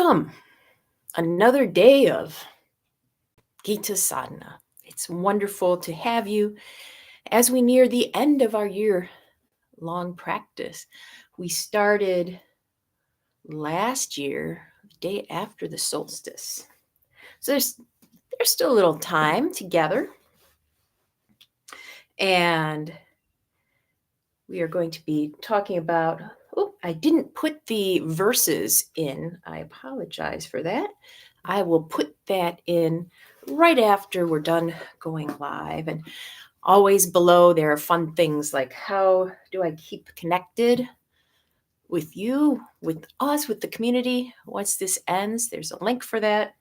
Welcome. Another day of Gita Sadhana. It's wonderful to have you as we near the end of our year-long practice. We started last year, the day after the solstice. So there's still a little time together. And we are going to be talking about, I didn't put the verses in. I apologize for that. I will put that in right after we're done going live. And always below, there are fun things like, how do I keep connected with you, with us, with the community once this ends? There's a link for that.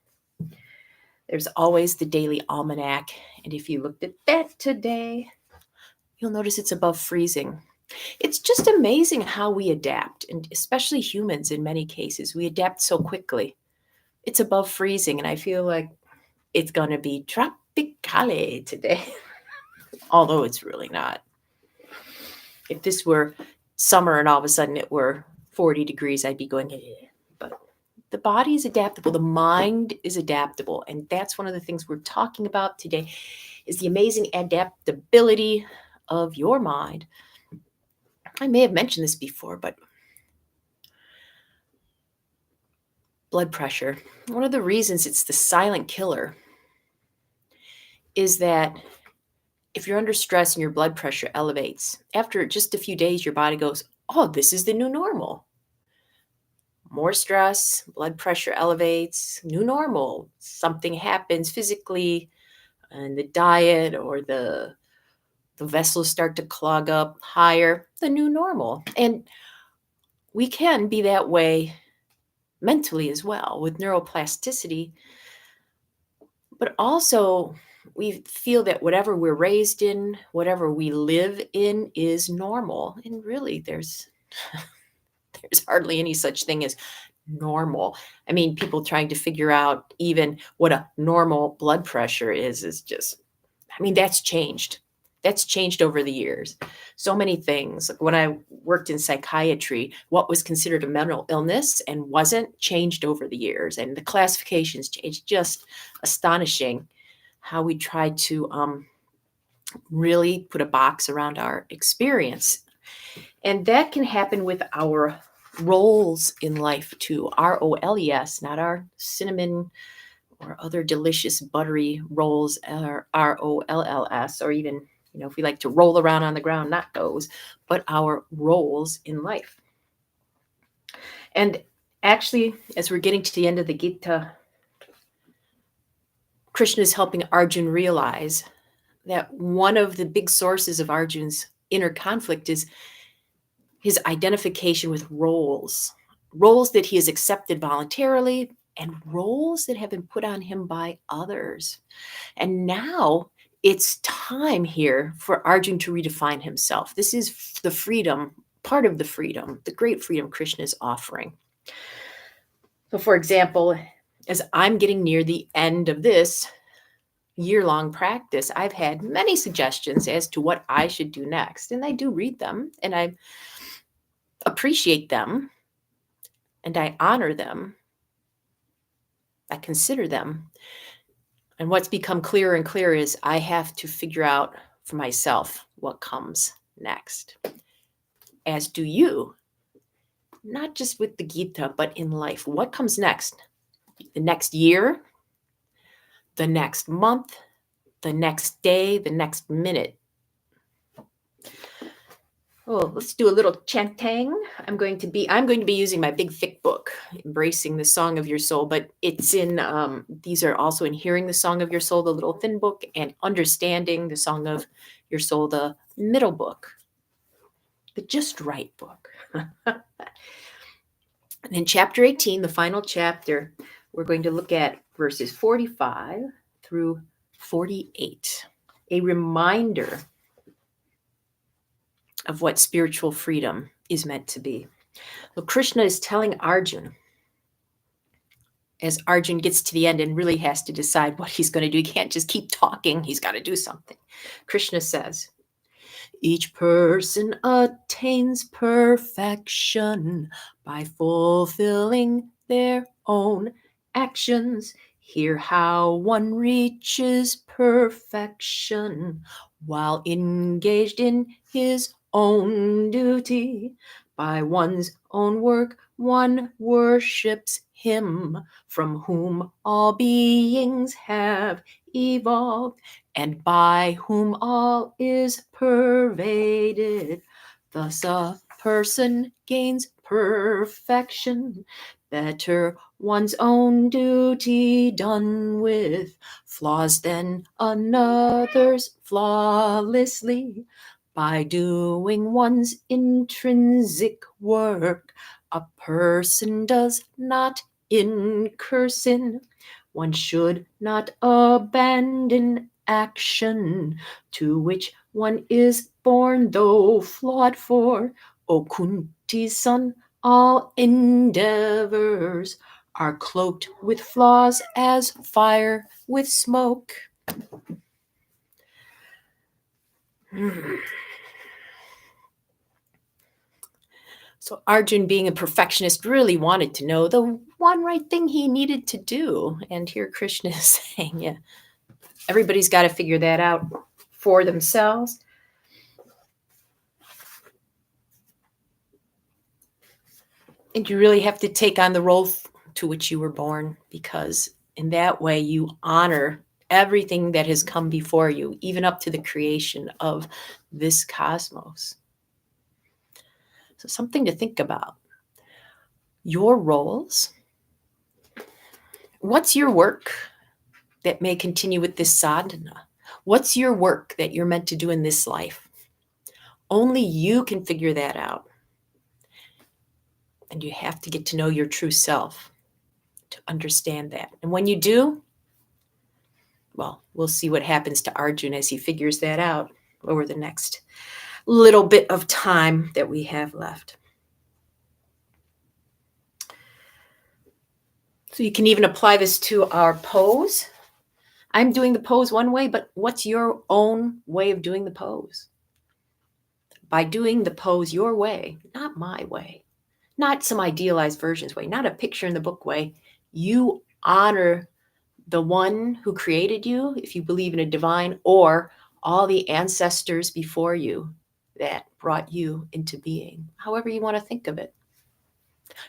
There's always the daily almanac. And if you looked at that today, you'll notice it's above freezing. It's just amazing how we adapt, and especially humans in many cases. We adapt so quickly. It's above freezing, and I feel like it's going to be tropicale today, although it's really not. If this were summer and all of a sudden it were 40 degrees, I'd be going, but the body is adaptable. The mind is adaptable, and that's one of the things we're talking about today is the amazing adaptability of your mind. I may have mentioned this before, but blood pressure, one of the reasons it's the silent killer is that if you're under stress and your blood pressure elevates, after just a few days, your body goes, oh, this is the new normal. More stress, blood pressure elevates, new normal. Something happens physically and the diet or the vessels start to clog up higher, the new normal. And we can be that way mentally as well with neuroplasticity, but also we feel that whatever we're raised in, whatever we live in is normal. And really there's hardly any such thing as normal. I mean, people trying to figure out even what a normal blood pressure is just, that's changed. That's changed over the years. So many things. Like when I worked in psychiatry, what was considered a mental illness and wasn't changed over the years. And the classifications changed. Just astonishing how we try to really put a box around our experience. And that can happen with our roles in life too. ROLES, not our cinnamon or other delicious buttery rolls, or ROLLS, or even, if we like to roll around on the ground, not those, but our roles in life. And actually, as we're getting to the end of the Gita, Krishna is helping Arjuna realize that one of the big sources of Arjuna's inner conflict is his identification with roles that he has accepted voluntarily and roles that have been put on him by others. And now it's time here for Arjuna to redefine himself. This is the freedom, part of the freedom, the great freedom Krishna is offering. So for example, as I'm getting near the end of this year-long practice, I've had many suggestions as to what I should do next. And I do read them and I appreciate them and I honor them. I consider them. And what's become clearer and clearer is I have to figure out for myself what comes next. As do you, not just with the Gita, but in life. What comes next? The next year, the next month, the next day, the next minute. Oh, let's do a little chanting. I'm going to be using my big thick book, Embracing the Song of Your Soul, but it's in, these are also in Hearing the Song of Your Soul, the little thin book, and Understanding the Song of Your Soul, the middle book, the just right book. And in chapter 18, the final chapter, we're going to look at verses 45 through 48, a reminder of what spiritual freedom is meant to be. Well, Krishna is telling Arjuna, as Arjuna gets to the end and really has to decide what he's going to do. He can't just keep talking. He's got to do something. Krishna says, each person attains perfection by fulfilling their own actions. Hear how one reaches perfection while engaged in his own duty. By one's own work, one worships him from whom all beings have evolved and by whom all is pervaded. Thus a person gains perfection, better one's own duty done with flaws than another's flawlessly. By doing one's intrinsic work, a person does not incur sin. One should not abandon action to which one is born, though flawed. For, O Kunti's son, all endeavors are cloaked with flaws as fire with smoke. So Arjun, being a perfectionist, really wanted to know the one right thing he needed to do. And here Krishna is saying, yeah, everybody's got to figure that out for themselves. And you really have to take on the role to which you were born, because in that way you honor everything that has come before you, even up to the creation of this cosmos. So something to think about. Your roles. What's your work that may continue with this sadhana? What's your work that you're meant to do in this life? Only you can figure that out. And you have to get to know your true self to understand that. And when you do, well, we'll see what happens to Arjuna as he figures that out over the next little bit of time that we have left. So you can even apply this to our pose. I'm doing the pose one way, but what's your own way of doing the pose? By doing the pose your way, not my way, not some idealized version's way, not a picture in the book way, you honor the one who created you, if you believe in a divine, or all the ancestors before you that brought you into being, however you want to think of it.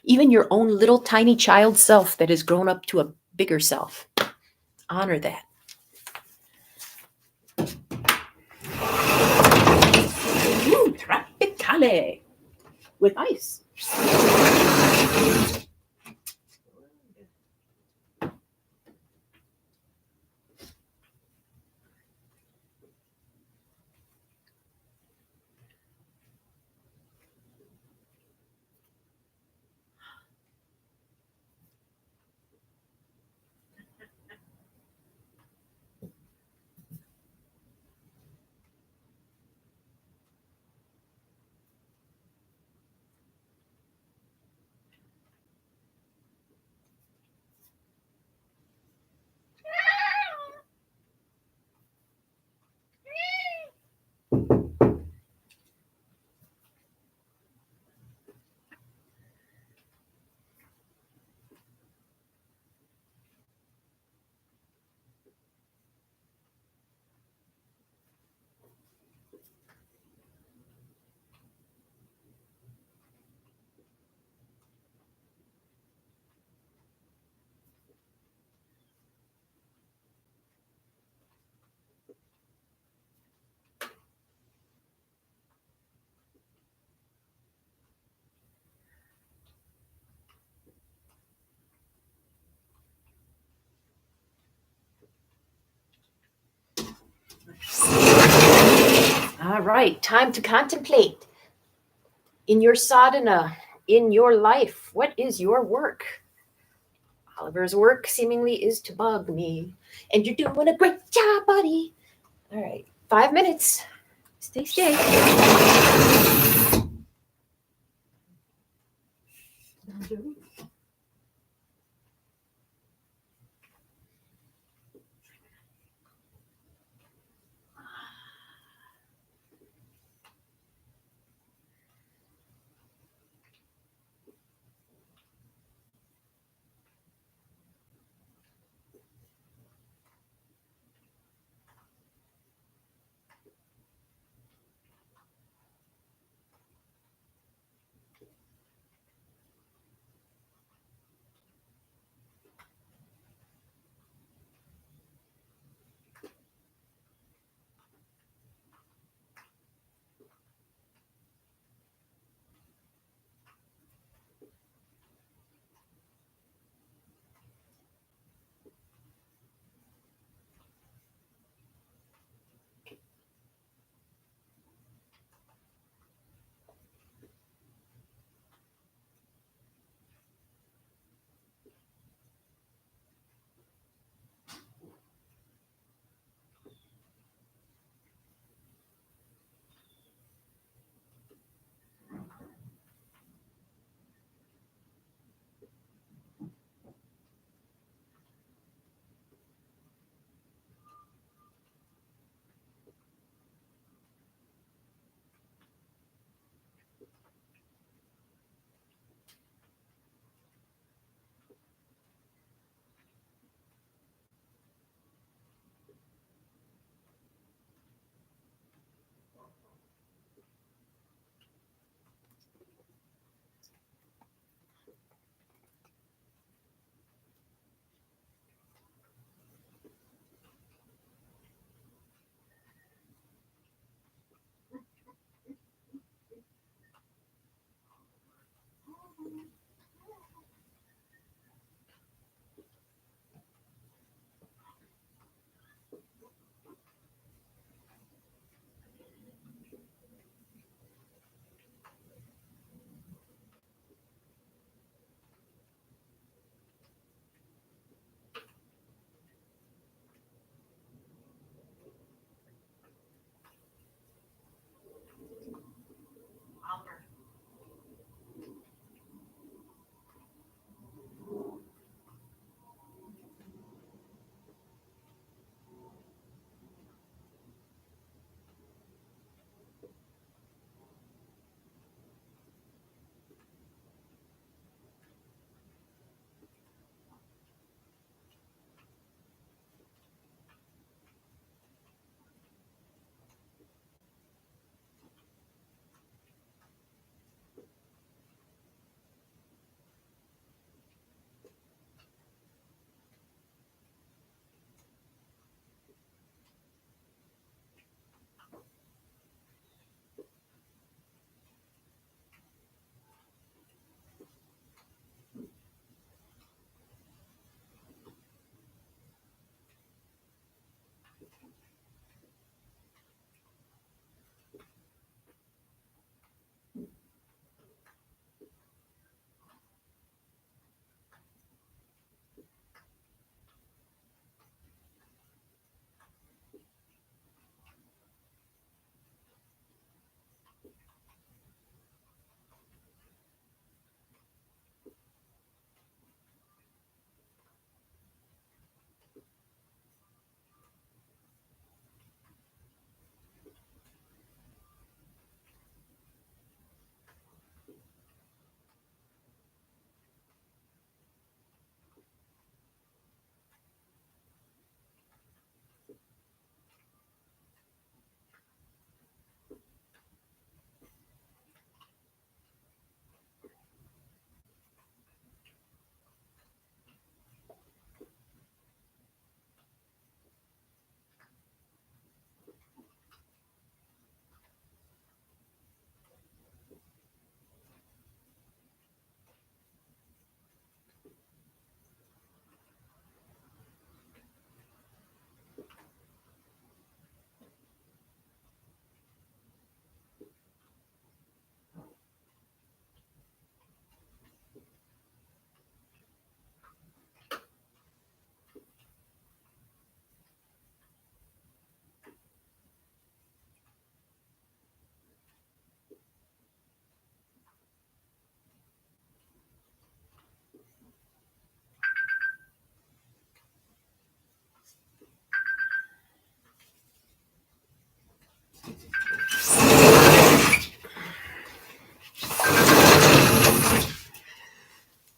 Even your own little tiny child self that has grown up to a bigger self. Honor that. Ooh, tropicale with ice. All right, time to contemplate. In your sadhana, in your life, what is your work? Oliver's work seemingly is to bug me. And you're doing a great job, buddy. All right, 5 minutes. Stay.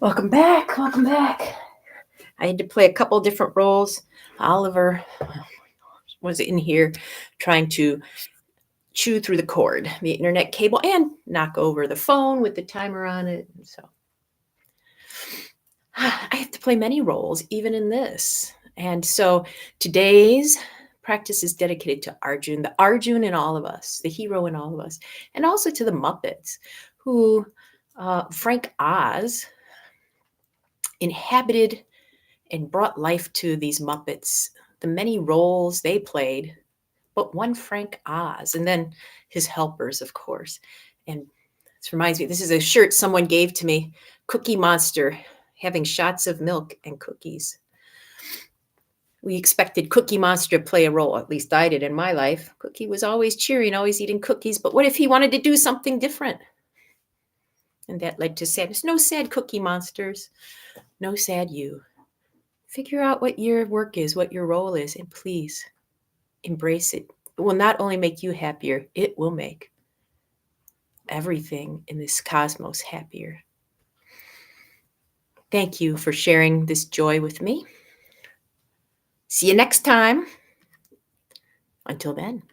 Welcome back. Welcome back. I had to play a couple different roles. Oliver was in here trying to chew through the cord, the internet cable, and knock over the phone with the timer on it. So I have to play many roles, even in this. And so today's practice is dedicated to Arjuna, the Arjuna in all of us, the hero in all of us, and also to the Muppets, who Frank Oz inhabited and brought life to these Muppets, the many roles they played, but one Frank Oz, and then his helpers, of course. And this reminds me, this is a shirt someone gave to me, Cookie Monster, having shots of milk and cookies. We expected Cookie Monster to play a role, at least I did in my life. Cookie was always cheering, always eating cookies, but what if he wanted to do something different? And that led to sadness. No sad Cookie Monsters, no sad you. Figure out what your work is, what your role is, and please embrace it. It will not only make you happier, it will make everything in this cosmos happier. Thank you for sharing this joy with me. See you next time. Until then.